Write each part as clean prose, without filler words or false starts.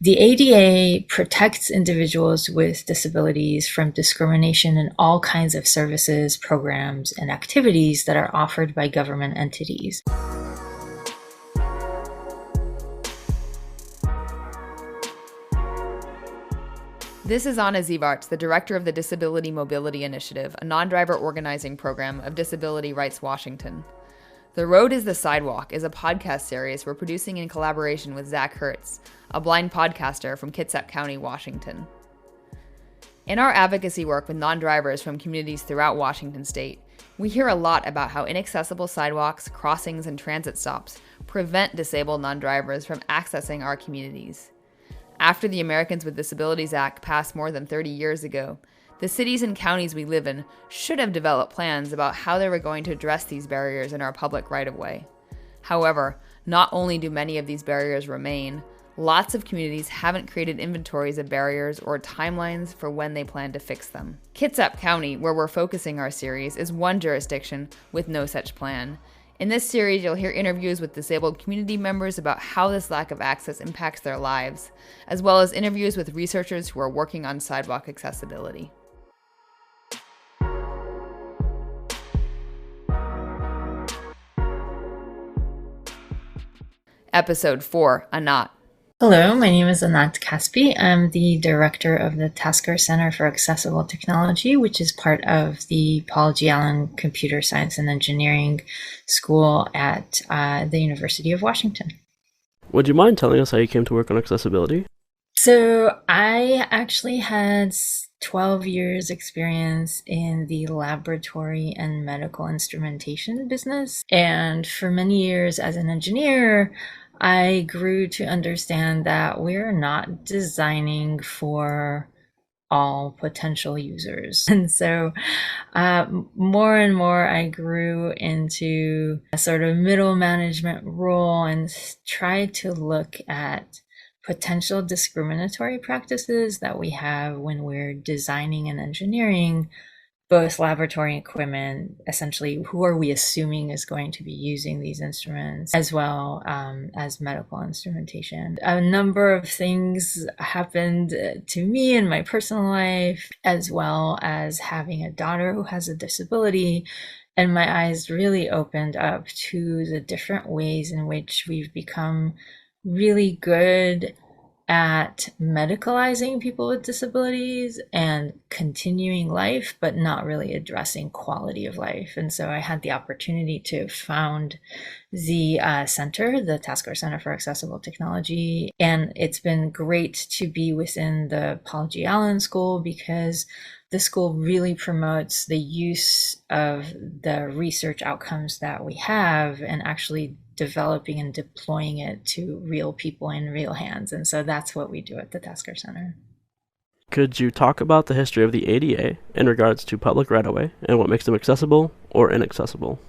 The ADA protects individuals with disabilities from discrimination in all kinds of services, programs, and activities that are offered by government entities. This is Anat, the director of the Disability Mobility Initiative, a non-driver organizing program of Disability Rights Washington. The Road is the Sidewalk is a podcast series we're producing in collaboration with Zack Hurtz, a blind podcaster from Kitsap County, Washington. In our advocacy work with non-drivers from communities throughout Washington state, we hear a lot about how inaccessible sidewalks, crossings, and transit stops prevent disabled non-drivers from accessing our communities. After the Americans with Disabilities Act passed more than 30 years ago, the cities and counties we live in should have developed plans about how they were going to address these barriers in our public right-of-way. However, not only do many of these barriers remain, lots of communities haven't created inventories of barriers or timelines for when they plan to fix them. Kitsap County, where we're focusing our series, is one jurisdiction with no such plan. In this series, you'll hear interviews with disabled community members about how this lack of access impacts their lives, as well as interviews with researchers who are working on sidewalk accessibility. Episode 4, Anat. Hello, my name is Anat. I'm the director of the Tasker Center for Accessible Technology, which is part of the Paul G. Allen Computer Science and Engineering School at the University of Washington. Would you mind telling us how you came to work on accessibility? So I actually had 12 years experience in the laboratory and medical instrumentation business. And for many years as an engineer, I grew to understand that we're not designing for all potential users. And so more and more I grew into a sort of middle management role and tried to look at potential discriminatory practices that we have when we're designing and engineering both laboratory equipment, essentially who are we assuming is going to be using these instruments, as well as medical instrumentation. A number of things happened to me in my personal life, as well as having a daughter who has a disability. And my eyes really opened up to the different ways in which we've become really good at medicalizing people with disabilities and continuing life, but not really addressing quality of life. And so I had the opportunity to found the center, the Tasker Center for Accessible Technology. And it's been great to be within the Paul G. Allen School because the school really promotes the use of the research outcomes that we have and actually developing and deploying it to real people in real hands. And so that's what we do at the Tasker Center. Could you talk about the history of the ADA in regards to public right-of-way and what makes them accessible or inaccessible?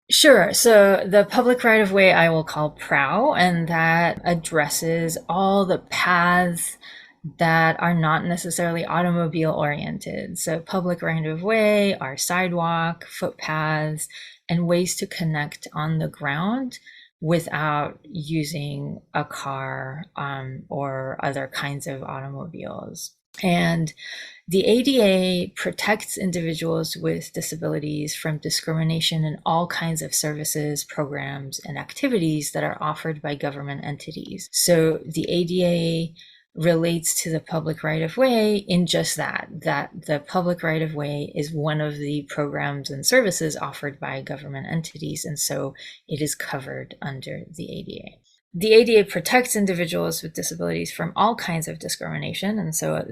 Sure. So the public right-of-way I will call PROW, and that addresses all the paths that are not necessarily automobile oriented. So public right-of-way are sidewalk, footpaths, and ways to connect on the ground without using a car or other kinds of automobiles. And the ADA protects individuals with disabilities from discrimination in all kinds of services, programs, and activities that are offered by government entities. So the ADA relates to the public right-of-way in just that the public right-of-way is one of the programs and services offered by government entities, and so it is covered under the ADA. The ADA protects individuals with disabilities from all kinds of discrimination, and so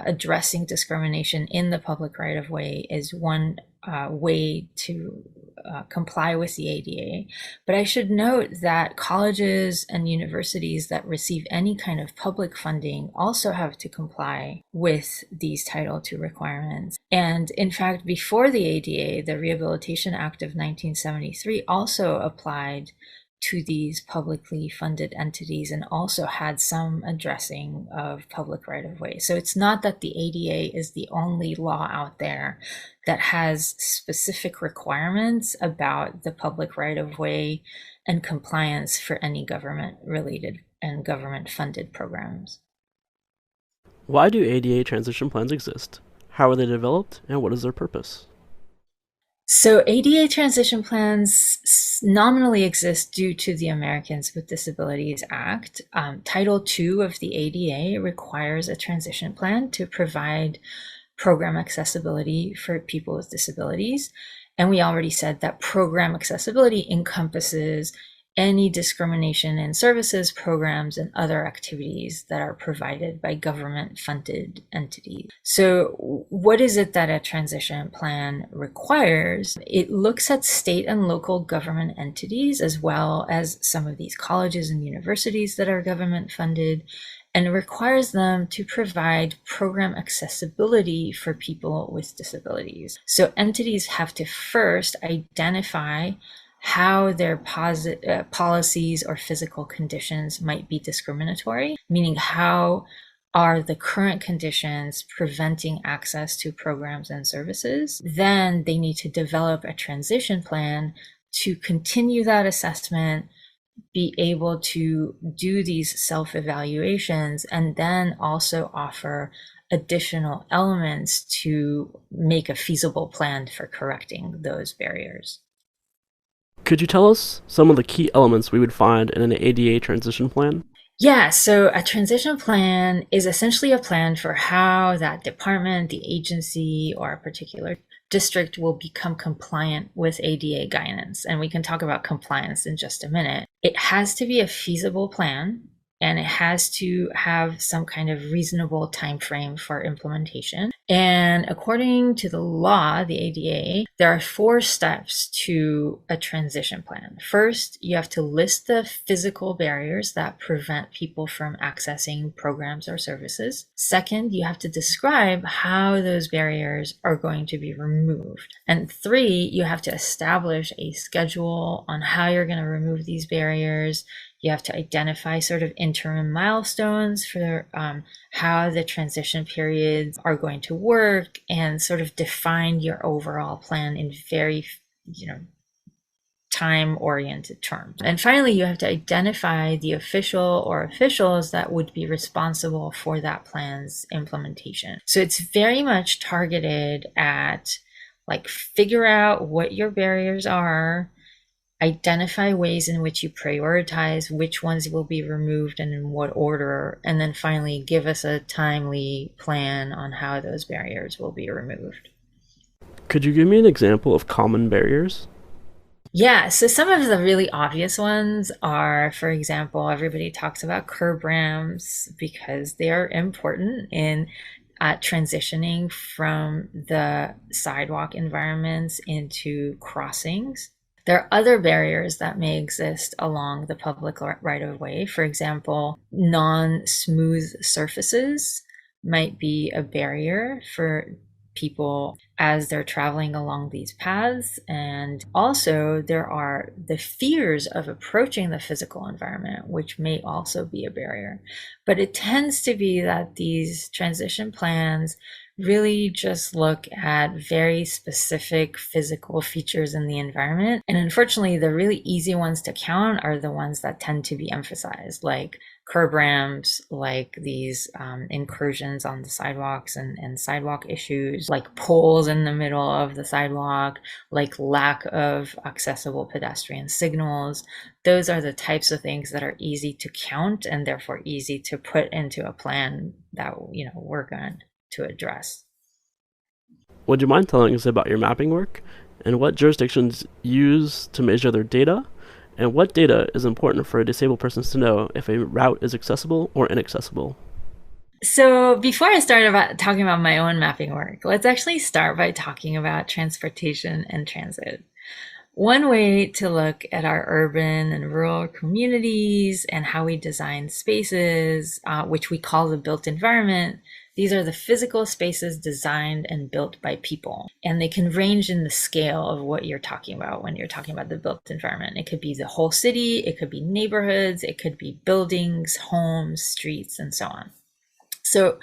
addressing discrimination in the public right-of-way is one way to comply with the ADA. But I should note that colleges and universities that receive any kind of public funding also have to comply with these Title II requirements. And in fact, before the ADA, the Rehabilitation Act of 1973 also applied to these publicly funded entities and also had some addressing of public right-of-way. So it's not that the ADA is the only law out there that has specific requirements about the public right-of-way and compliance for any government-related and government-funded programs. Why do ADA transition plans exist? How are they developed, and what is their purpose? So ADA transition plans nominally exist due to the Americans with Disabilities Act. Title II of the ADA requires a transition plan to provide program accessibility for people with disabilities. And we already said that program accessibility encompasses any discrimination in services, programs, and other activities that are provided by government-funded entities. So what is it that a transition plan requires? It looks at state and local government entities, as well as some of these colleges and universities that are government-funded, and requires them to provide program accessibility for people with disabilities. So entities have to first identify how their policies or physical conditions might be discriminatory, meaning how are the current conditions preventing access to programs and services. Then they need to develop a transition plan to continue that assessment, be able to do these self-evaluations, and then also offer additional elements to make a feasible plan for correcting those barriers. Could you tell us some of the key elements we would find in an ADA transition plan? Yeah, so a transition plan is essentially a plan for how that department, the agency, or a particular district will become compliant with ADA guidance. And we can talk about compliance in just a minute. It has to be a feasible plan, and it has to have some kind of reasonable time frame for implementation. And according to the law, the ADA, there are 4 steps to a transition plan. First, you have to list the physical barriers that prevent people from accessing programs or services. Second, you have to describe how those barriers are going to be removed. And 3, you have to establish a schedule on how you're going to remove these barriers. You have to identify sort of interim milestones for how the transition periods are going to work, and sort of define your overall plan in very, time-oriented terms. And finally, you have to identify the official or officials that would be responsible for that plan's implementation. So it's very much targeted at figure out what your barriers are, identify ways in which you prioritize which ones will be removed and in what order, and then finally give us a timely plan on how those barriers will be removed. Could you give me an example of common barriers? Yeah, so some of the really obvious ones are, for example, everybody talks about curb ramps because they are important in transitioning from the sidewalk environments into crossings. There are other barriers that may exist along the public right-of-way. For example, non-smooth surfaces might be a barrier for people as they're traveling along these paths. And also there are the fears of approaching the physical environment, which may also be a barrier. But it tends to be that these transition plans really just look at very specific physical features in the environment. And unfortunately, the really easy ones to count are the ones that tend to be emphasized, like curb ramps, like these incursions on the sidewalks and sidewalk issues, like poles in the middle of the sidewalk, like lack of accessible pedestrian signals. Those are the types of things that are easy to count and therefore easy to put into a plan that we're going to address. Would you mind telling us about your mapping work and what jurisdictions use to measure their data, and what data is important for disabled persons to know if a route is accessible or inaccessible? So before I start talking about my own mapping work, let's actually start by talking about transportation and transit. One way to look at our urban and rural communities and how we design spaces, which we call the built environment, these are the physical spaces designed and built by people. And they can range in the scale of what you're talking about when you're talking about the built environment. It could be the whole city, it could be neighborhoods, it could be buildings, homes, streets, and so on. So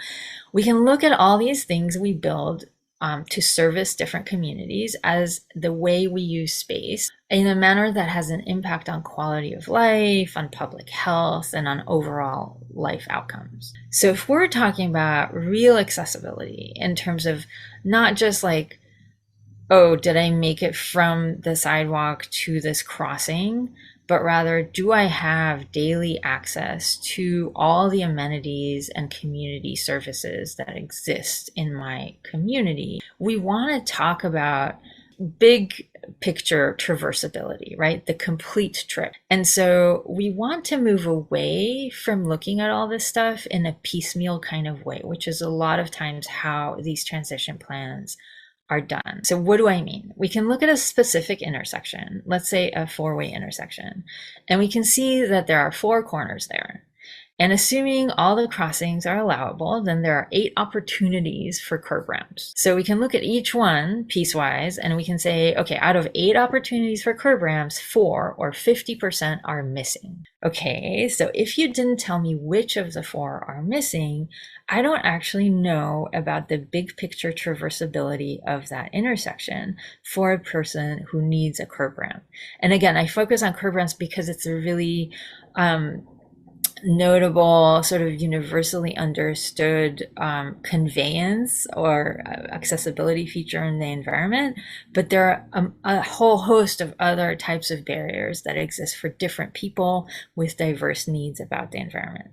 we can look at all these things we build to service different communities as the way we use space in a manner that has an impact on quality of life, on public health, and on overall life outcomes. So if we're talking about real accessibility in terms of not just like, oh, did I make it from the sidewalk to this crossing? But rather, do I have daily access to all the amenities and community services that exist in my community? We want to talk about big picture traversability, right? The complete trip. And so we want to move away from looking at all this stuff in a piecemeal kind of way, which is a lot of times how these transition plans are done. So what do I mean? We can look at a specific intersection, let's say a four-way intersection, and we can see that there are 4 corners there. And assuming all the crossings are allowable, then there are 8 opportunities for curb ramps. So we can look at each one piecewise and we can say, okay, out of 8 opportunities for curb ramps, 4 or 50% are missing. Okay, so if you didn't tell me which of the 4 are missing, I don't actually know about the big picture traversability of that intersection for a person who needs a curb ramp. And again, I focus on curb ramps because it's a really notable, sort of universally understood conveyance or accessibility feature in the environment, but there are a whole host of other types of barriers that exist for different people with diverse needs about the environment.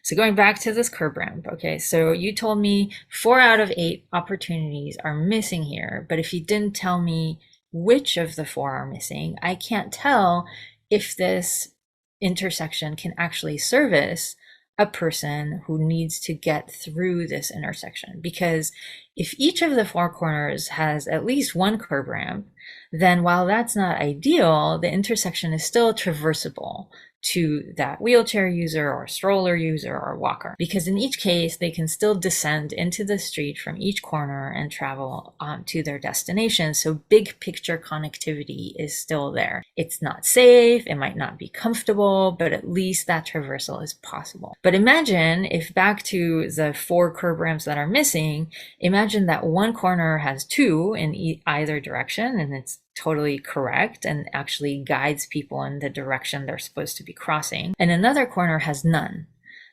So going back to this curb ramp, okay, so you told me 4 out of 8 opportunities are missing here, but if you didn't tell me which of the 4 are missing, I can't tell if this intersection can actually service a person who needs to get through this intersection. Because if each of the 4 corners has at least 1 curb ramp, then while that's not ideal, the intersection is still traversable to that wheelchair user or stroller user or walker, because in each case they can still descend into the street from each corner and travel to their destination. So big picture connectivity is still there. It's not safe, it might not be comfortable, but at least that traversal is possible. But imagine if, back to the 4 curb ramps that are missing, imagine that one corner has 2 in either direction, and it's totally correct and actually guides people in the direction they're supposed to be crossing, and another corner has none.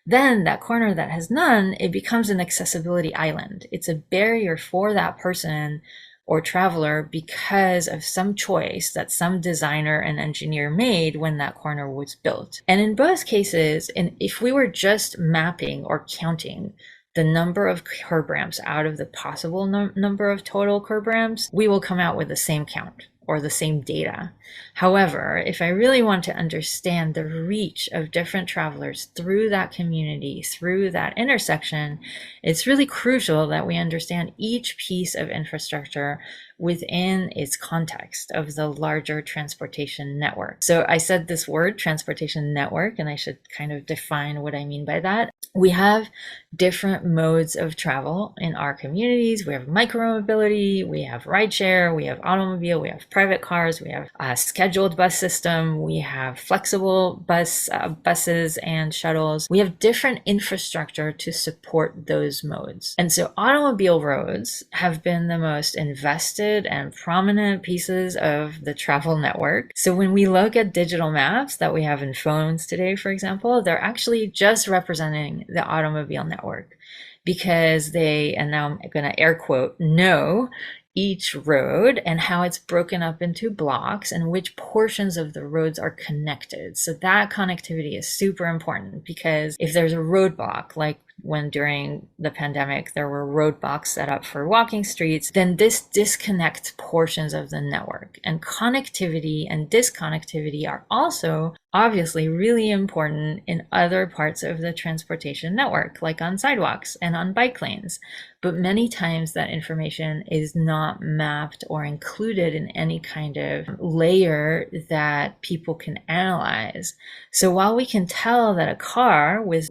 Then that corner that has none, it becomes an accessibility island. It's a barrier for that person or traveler because of some choice that some designer and engineer made when that corner was built. And in both cases, and if we were just mapping or counting the number of curb ramps out of the possible number of total curb ramps, we will come out with the same count or the same data. However, if I really want to understand the reach of different travelers through that community, through that intersection, it's really crucial that we understand each piece of infrastructure within its context of the larger transportation network. So I said this word, transportation network, and I should kind of define what I mean by that. We have different modes of travel in our communities. We have micromobility, we have rideshare, we have automobile, we have private cars, we have a scheduled bus system, we have flexible buses and shuttles. We have different infrastructure to support those modes. And so automobile roads have been the most invested and prominent pieces of the travel network. So when we look at digital maps that we have in phones today, for example, they're actually just representing the automobile network because they, and now I'm going to air quote, know each road and how it's broken up into blocks and which portions of the roads are connected. So that connectivity is super important, because if there's a roadblock, like when during the pandemic there were roadblocks set up for walking streets, then this disconnects portions of the network. And connectivity and disconnectivity are also obviously really important in other parts of the transportation network, like on sidewalks and on bike lanes. But many times that information is not mapped or included in any kind of layer that people can analyze. So while we can tell that a car with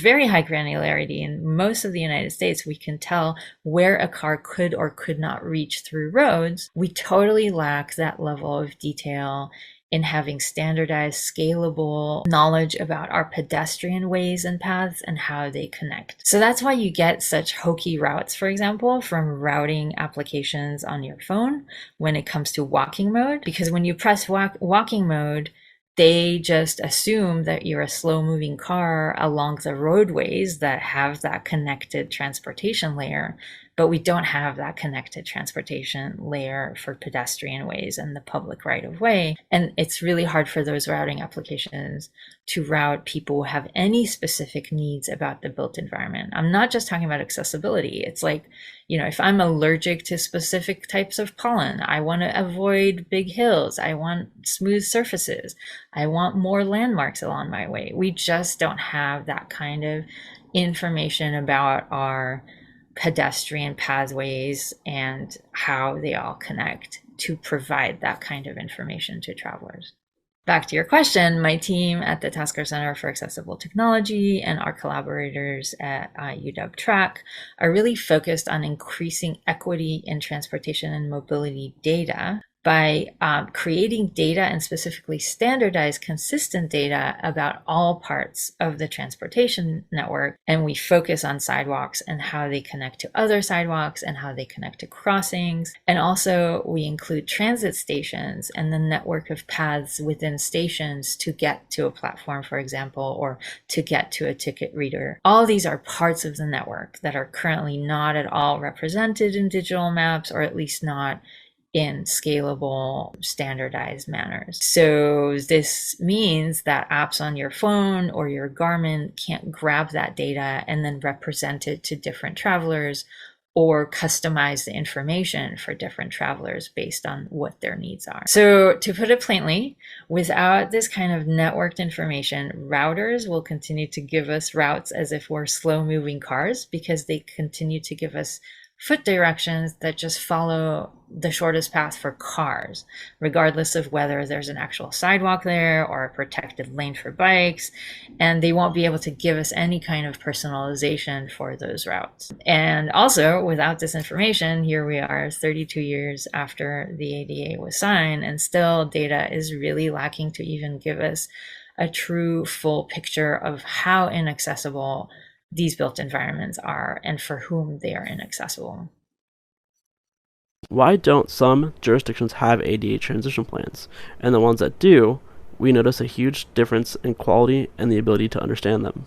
very high granularity in most of the United States, we can tell where a car could or could not reach through roads, we totally lack that level of detail in having standardized, scalable knowledge about our pedestrian ways and paths and how they connect. So that's why you get such hokey routes, for example, from routing applications on your phone when it comes to walking mode, because when you press walking mode, they just assume that you're a slow moving car along the roadways that have that connected transportation layer. But we don't have that connected transportation layer for pedestrian ways and the public right of way. And it's really hard for those routing applications to route people who have any specific needs about the built environment. I'm not just talking about accessibility. It's like, if I'm allergic to specific types of pollen, I want to avoid big hills. I want smooth surfaces. I want more landmarks along my way. We just don't have that kind of information about our pedestrian pathways and how they all connect to provide that kind of information to travelers. Back to your question, my team at the Tasker Center for Accessible Technology and our collaborators at UW-TRAC are really focused on increasing equity in transportation and mobility data by creating data and specifically standardized, consistent data about all parts of the transportation network. And we focus on sidewalks and how they connect to other sidewalks and how they connect to crossings. And also we include transit stations and the network of paths within stations to get to a platform, for example, or to get to a ticket reader. All these are parts of the network that are currently not at all represented in digital maps, or at least not in scalable, standardized manners. So this means that apps on your phone or your Garmin can't grab that data and then represent it to different travelers or customize the information for different travelers based on what their needs are. So to put it plainly, without this kind of networked information, routers will continue to give us routes as if we're slow-moving cars because they continue to give us foot directions that just follow the shortest path for cars, regardless of whether there's an actual sidewalk there or a protected lane for bikes, and they won't be able to give us any kind of personalization for those routes. And also, without this information, here we are 32 years after the ADA was signed, and still data is really lacking to even give us a true full picture of how inaccessible these built environments are and for whom they are inaccessible. Why don't some jurisdictions have ADA transition plans? And the ones that do, we notice a huge difference in quality and the ability to understand them.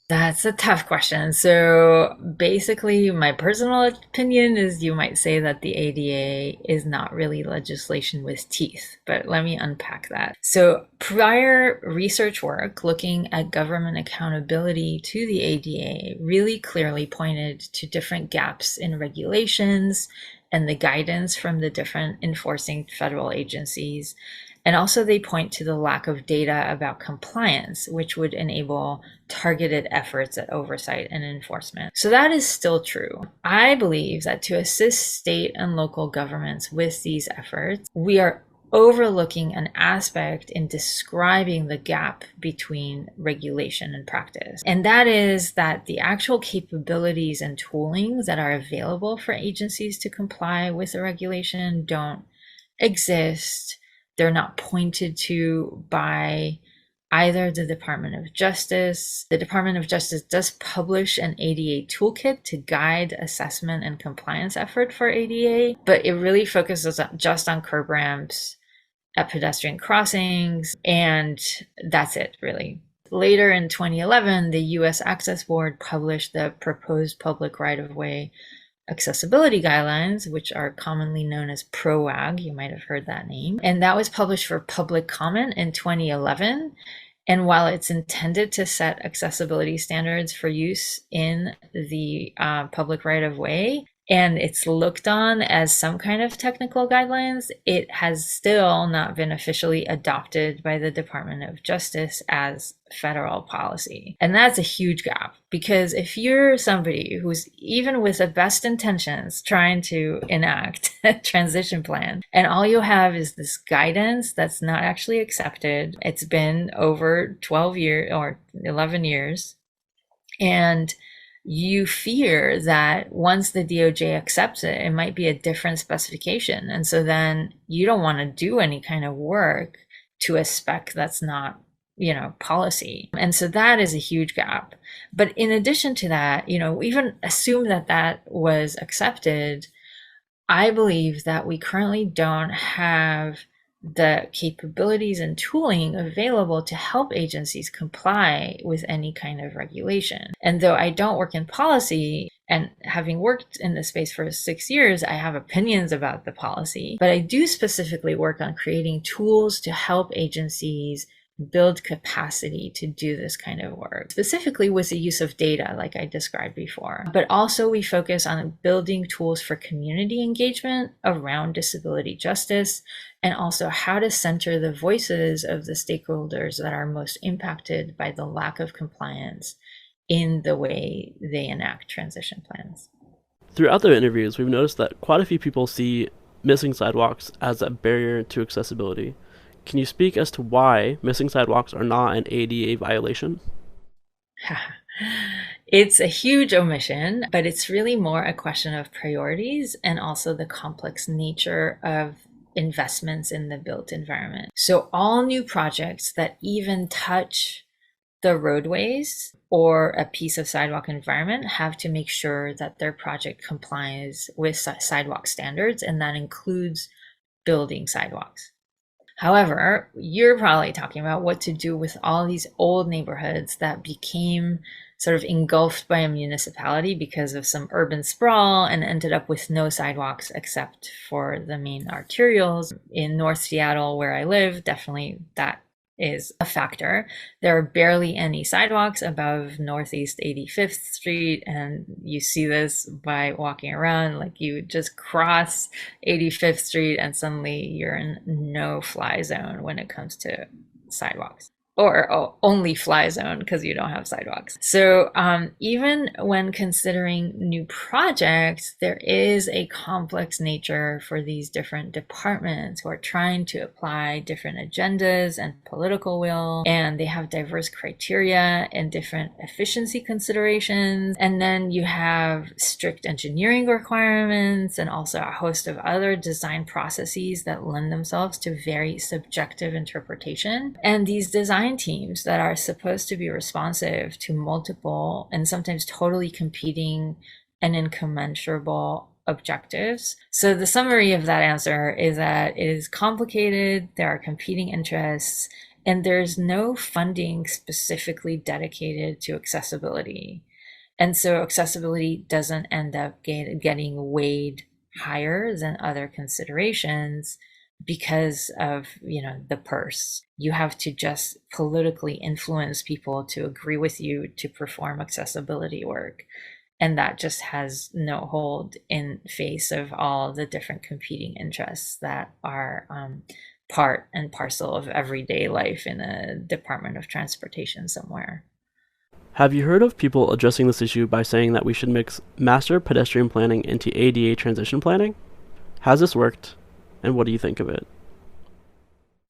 That's a tough question. So basically, my personal opinion is you might say that the ADA is not really legislation with teeth, but let me unpack that. So prior research work looking at government accountability to the ADA really clearly pointed to different gaps in regulations and the guidance from the different enforcing federal agencies. And also they point to the lack of data about compliance, which would enable targeted efforts at oversight and enforcement. So that is still true. I believe that to assist state and local governments with these efforts, we are overlooking an aspect in describing the gap between regulation and practice. And that is that the actual capabilities and tooling that are available for agencies to comply with the regulation don't exist. They're not pointed to by either the Department of Justice. The Department of Justice does publish an ADA toolkit to guide assessment and compliance effort for ADA, but it really focuses just on curb ramps at pedestrian crossings, and that's it, really. Later in 2011, the U.S. Access Board published the proposed public right-of-way accessibility guidelines, which are commonly known as PROAG. You might have heard that name. And that was published for public comment in 2011. And while it's intended to set accessibility standards for use in the public right-of-way, and it's looked on as some kind of technical guidelines, it has still not been officially adopted by the Department of Justice as federal policy. And that's a huge gap, because if you're somebody who's, even with the best intentions, trying to enact a transition plan, and all you have is this guidance that's not actually accepted, it's been over 12 years or 11 years, and you fear that once the DOJ accepts it, it might be a different specification. And so then you don't want to do any kind of work to a spec that's not, policy. And so that is a huge gap. But in addition to that, even assume that that was accepted, I believe that we currently don't have the capabilities and tooling available to help agencies comply with any kind of regulation. And though I don't work in policy, and having worked in this space for 6 years, I have opinions about the policy, but I do specifically work on creating tools to help agencies build capacity to do this kind of work, specifically with the use of data, like I described before. But also we focus on building tools for community engagement around disability justice, and also how to center the voices of the stakeholders that are most impacted by the lack of compliance in the way they enact transition plans. Throughout the interviews, we've noticed that quite a few people see missing sidewalks as a barrier to accessibility. Can you speak as to why missing sidewalks are not an ADA violation? It's a huge omission, but it's really more a question of priorities and also the complex nature of investments in the built environment. So all new projects that even touch the roadways or a piece of sidewalk environment have to make sure that their project complies with sidewalk standards, and that includes building sidewalks. However, you're probably talking about what to do with all these old neighborhoods that became sort of engulfed by a municipality because of some urban sprawl and ended up with no sidewalks except for the main arterials. In North Seattle, where I live, definitely that is a factor. There are barely any sidewalks above Northeast 85th Street, and you see this by walking around. Like, you just cross 85th Street and suddenly you're in no fly zone when it comes to sidewalks. Or only fly zone because you don't have sidewalks. So even when considering new projects, there is a complex nature for these different departments who are trying to apply different agendas and political will, and they have diverse criteria and different efficiency considerations. And then you have strict engineering requirements and also a host of other design processes that lend themselves to very subjective interpretation. And these design teams that are supposed to be responsive to multiple and sometimes totally competing and incommensurable objectives. So the summary of that answer is that it is complicated, there are competing interests, and there's no funding specifically dedicated to accessibility. And so accessibility doesn't end up getting weighed higher than other considerations because of, the purse. You have to just politically influence people to agree with you to perform accessibility work. And that just has no hold in face of all the different competing interests that are part and parcel of everyday life in a Department of Transportation somewhere. Have you heard of people addressing this issue by saying that we should mix master pedestrian planning into ADA transition planning? Has this worked? And what do you think of it?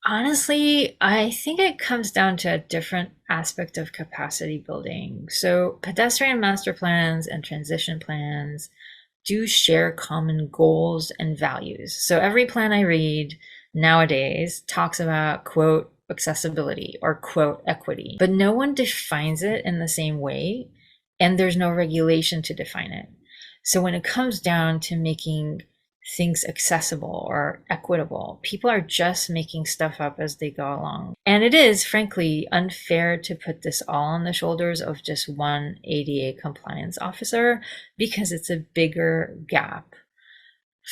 Honestly, I think it comes down to a different aspect of capacity building. So pedestrian master plans and transition plans do share common goals and values. So every plan I read nowadays talks about, quote, accessibility or, quote, equity, but no one defines it in the same way, and there's no regulation to define it. So when it comes down to making things accessible or equitable, people are just making stuff up as they go along. And it is, frankly, unfair to put this all on the shoulders of just one ADA compliance officer because it's a bigger gap.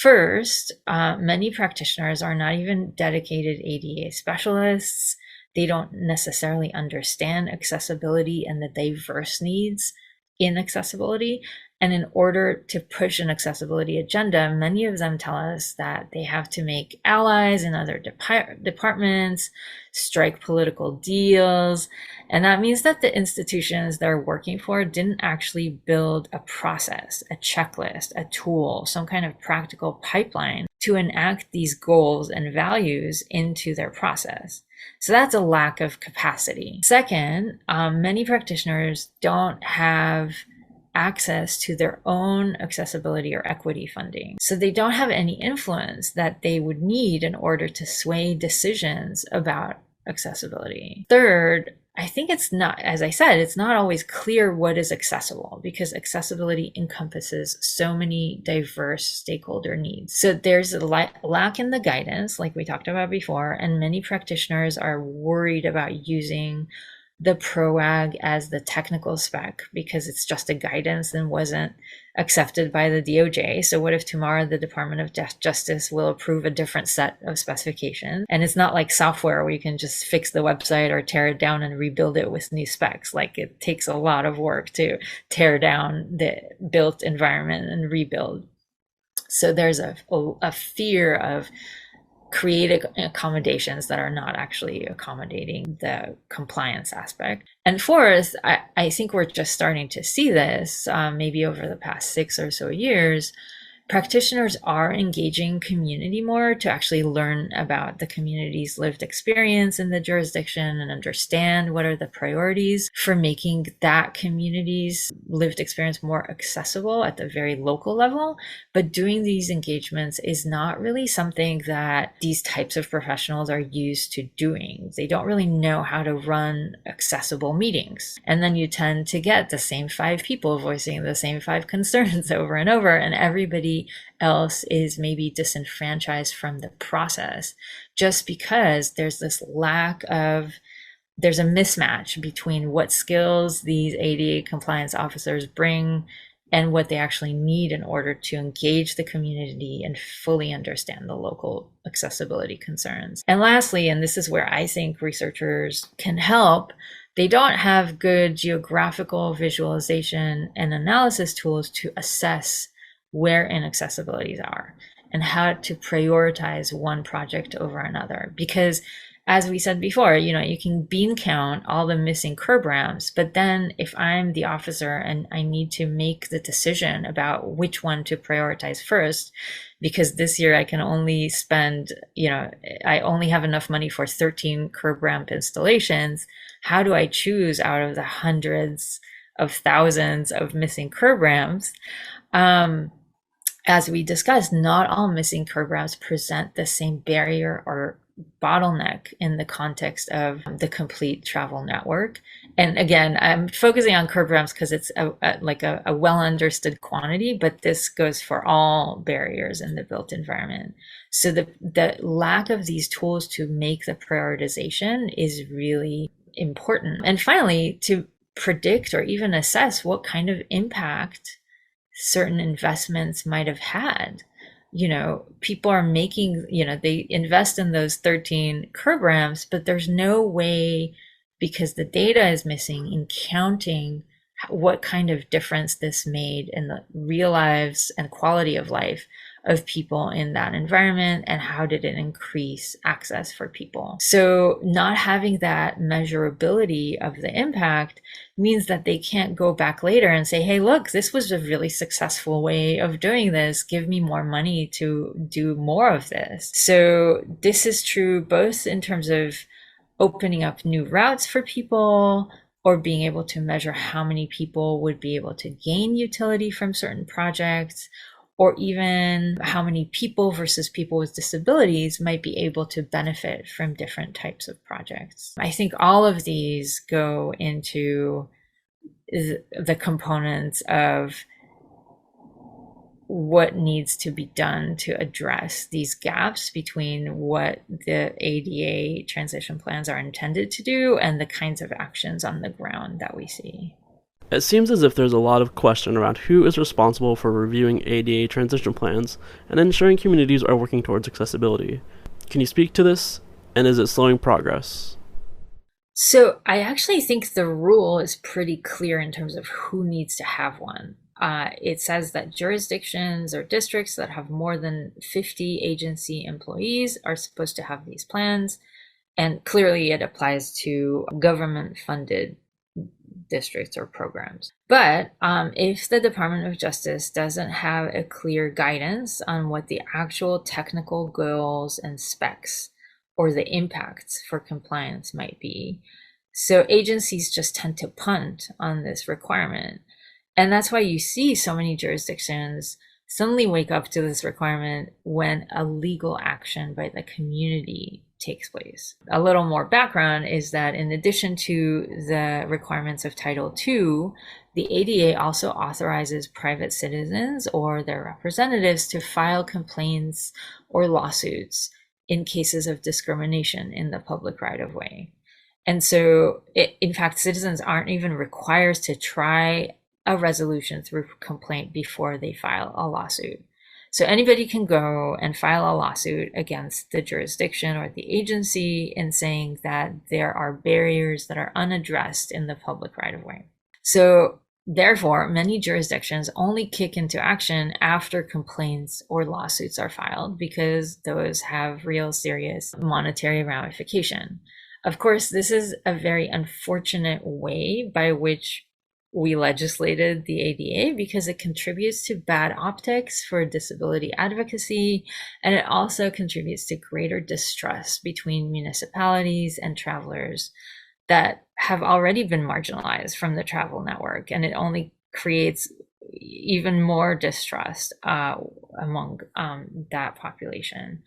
First, many practitioners are not even dedicated ADA specialists. They don't necessarily understand accessibility and the diverse needs in accessibility. And in order to push an accessibility agenda, many of them tell us that they have to make allies in other departments, strike political deals. And that means that the institutions they're working for didn't actually build a process, a checklist, a tool, some kind of practical pipeline to enact these goals and values into their process. So that's a lack of capacity. Second, many practitioners don't have access to their own accessibility or equity funding. So they don't have any influence that they would need in order to sway decisions about accessibility. Third, I think it's not, as I said, it's not always clear what is accessible because accessibility encompasses so many diverse stakeholder needs. So there's a lack in the guidance, like we talked about before, and many practitioners are worried about using the PROAG as the technical spec because it's just a guidance and wasn't accepted by the DOJ. So what if tomorrow the Department of Justice will approve a different set of specifications? And it's not like software where you can just fix the website or tear it down and rebuild it with new specs. Like it takes a lot of work to tear down the built environment and rebuild. So there's a fear of create accommodations that are not actually accommodating the compliance aspect. And fourth, I think we're just starting to see this maybe over the past 6 or so years. Practitioners are engaging community more to actually learn about the community's lived experience in the jurisdiction and understand what are the priorities for making that community's lived experience more accessible at the very local level. But doing these engagements is not really something that these types of professionals are used to doing. They don't really know how to run accessible meetings. And then you tend to get the same 5 people voicing the same 5 concerns over and over, and everybody else is maybe disenfranchised from the process just because there's this there's a mismatch between what skills these ADA compliance officers bring and what they actually need in order to engage the community and fully understand the local accessibility concerns. And lastly, and this is where I think researchers can help, they don't have good geographical visualization and analysis tools to assess where inaccessibilities are and how to prioritize one project over another. Because as we said before, you can bean count all the missing curb ramps, but then if I'm the officer and I need to make the decision about which one to prioritize first, because this year I can only spend, I only have enough money for 13 curb ramp installations, how do I choose out of the hundreds of thousands of missing curb ramps? As we discussed, not all missing curb ramps present the same barrier or bottleneck in the context of the complete travel network. And again, I'm focusing on curb ramps because it's a well understood quantity, but this goes for all barriers in the built environment. So the lack of these tools to make the prioritization is really important. And finally, to predict or even assess what kind of impact certain investments might have had. People are making, they invest in those 13 curb ramps, but there's no way, because the data is missing, in counting what kind of difference this made in the real lives and quality of life of people in that environment, and how did it increase access for people. So not having that measurability of the impact means that they can't go back later and say, hey, look, this was a really successful way of doing this. Give me more money to do more of this. So this is true both in terms of opening up new routes for people, or being able to measure how many people would be able to gain utility from certain projects, or even how many people versus people with disabilities might be able to benefit from different types of projects. I think all of these go into the components of what needs to be done to address these gaps between what the ADA transition plans are intended to do and the kinds of actions on the ground that we see. It seems as if there's a lot of question around who is responsible for reviewing ADA transition plans and ensuring communities are working towards accessibility. Can you speak to this? And is it slowing progress? So I actually think the rule is pretty clear in terms of who needs to have one. It says that jurisdictions or districts that have more than 50 agency employees are supposed to have these plans. And clearly it applies to government-funded districts or programs. But if the Department of Justice doesn't have a clear guidance on what the actual technical goals and specs or the impacts for compliance might be, so agencies just tend to punt on this requirement. And that's why you see so many jurisdictions suddenly wake up to this requirement when a legal action by the community takes place. A little more background is that in addition to the requirements of Title II, the ADA also authorizes private citizens or their representatives to file complaints or lawsuits in cases of discrimination in the public right-of-way. And so, in fact, citizens aren't even required to try a resolution through complaint before they file a lawsuit. So anybody can go and file a lawsuit against the jurisdiction or the agency in saying that there are barriers that are unaddressed in the public right-of-way. So therefore, many jurisdictions only kick into action after complaints or lawsuits are filed because those have real serious monetary ramification. Of course, this is a very unfortunate way by which we legislated the ADA because it contributes to bad optics for disability advocacy, and it also contributes to greater distrust between municipalities and travelers that have already been marginalized from the travel network, and it only creates even more distrust among that population.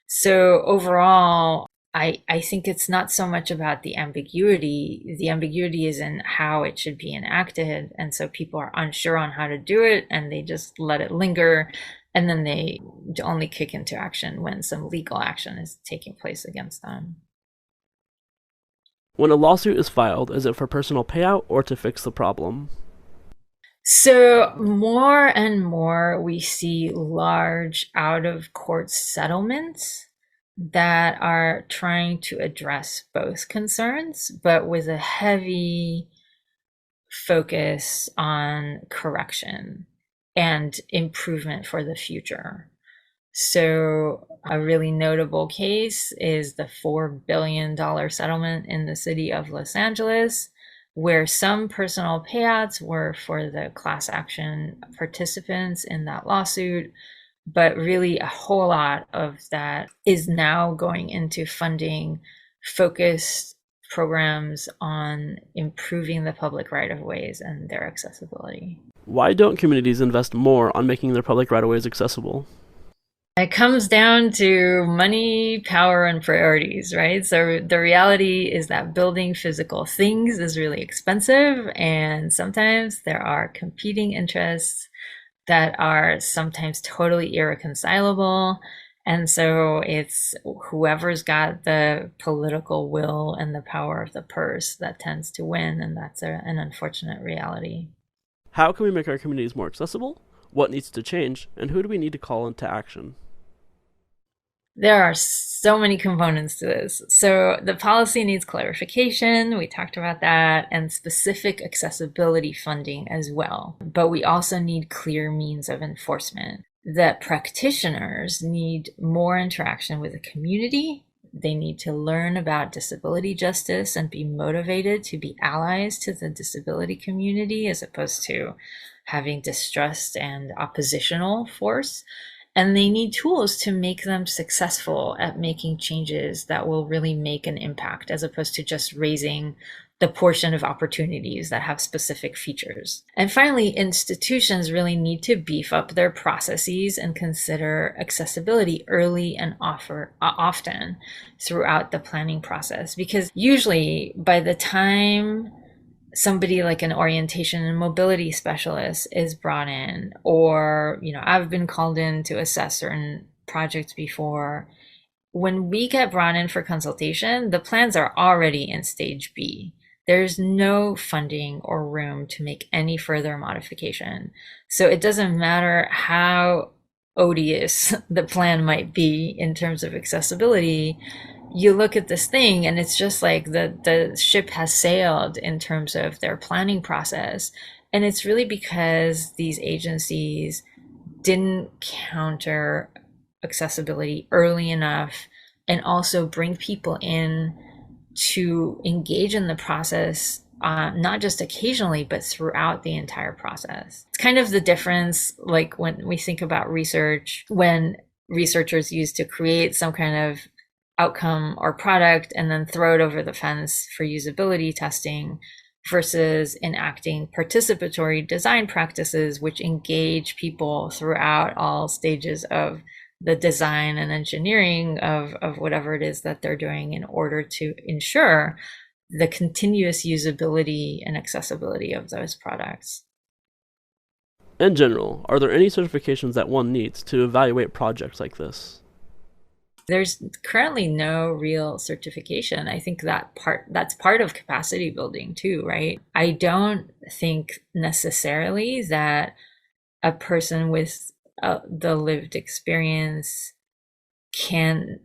So overall, I think it's not so much about the ambiguity. The ambiguity is in how it should be enacted. And so people are unsure on how to do it and they just let it linger. And then they only kick into action when some legal action is taking place against them. When a lawsuit is filed, is it for personal payout or to fix the problem? So more and more we see large out-of-court settlements that are trying to address both concerns, but with a heavy focus on correction and improvement for the future. So a really notable case is the $4 billion settlement in the city of Los Angeles, where some personal payouts were for the class action participants in that lawsuit, but really a whole lot of that is now going into funding focused programs on improving the public right-of-ways and their accessibility. Why don't communities invest more on making their public right-of-ways accessible? It comes down to money, power, and priorities, right? So the reality is that building physical things is really expensive, and sometimes there are competing interests that are sometimes totally irreconcilable. And so it's whoever's got the political will and the power of the purse that tends to win, and that's an unfortunate reality. How can we make our communities more accessible? What needs to change? And who do we need to call into action? There are so many components to this. So the policy needs clarification, we talked about that, and specific accessibility funding as well. But we also need clear means of enforcement. That practitioners need more interaction with the community. They need to learn about disability justice and be motivated to be allies to the disability community as opposed to having distrust and oppositional force. And they need tools to make them successful at making changes that will really make an impact, as opposed to just raising the portion of opportunities that have specific features. And finally, institutions really need to beef up their processes and consider accessibility early and often throughout the planning process. Because usually by the time somebody like an orientation and mobility specialist is brought in, or, I've been called in to assess certain projects before, when we get brought in for consultation, the plans are already in stage B. There's no funding or room to make any further modification. So it doesn't matter how odious the plan might be in terms of accessibility. You look at this thing and it's just like the ship has sailed in terms of their planning process. And it's really because these agencies didn't counter accessibility early enough and also bring people in to engage in the process, not just occasionally, but throughout the entire process. It's kind of the difference, like when we think about research, when researchers used to create some kind of outcome or product and then throw it over the fence for usability testing, versus enacting participatory design practices, which engage people throughout all stages of the design and engineering of whatever it is that they're doing in order to ensure the continuous usability and accessibility of those products. In general, are there any certifications that one needs to evaluate projects like this? There's currently no real certification. I think that's part of capacity building too, right? I don't think necessarily that a person with the lived experience can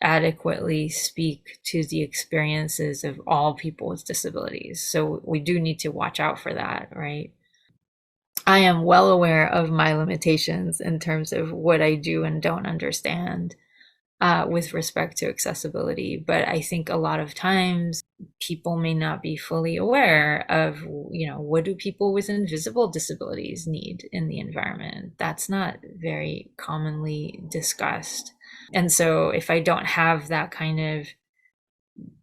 adequately speak to the experiences of all people with disabilities. So we do need to watch out for that, right? I am well aware of my limitations in terms of what I do and don't understand with respect to accessibility. But I think a lot of times people may not be fully aware of, what do people with invisible disabilities need in the environment? That's not very commonly discussed. And so if I don't have that kind of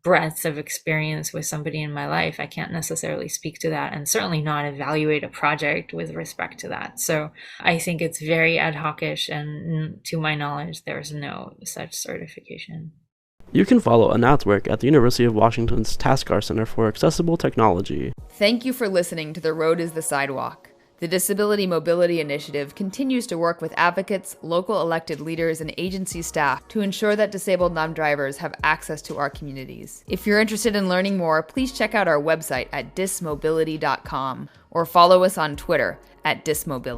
breadth of experience with somebody in my life, I can't necessarily speak to that, and certainly not evaluate a project with respect to that. So I think it's very ad hoc-ish, and to my knowledge, there's no such certification. You can follow Anat's work at the University of Washington's Taskar Center for Accessible Technology. Thank you for listening to The Road is the Sidewalk. The Disability Mobility Initiative continues to work with advocates, local elected leaders, and agency staff to ensure that disabled non-drivers have access to our communities. If you're interested in learning more, please check out our website at dismobility.com or follow us on Twitter at dismobility.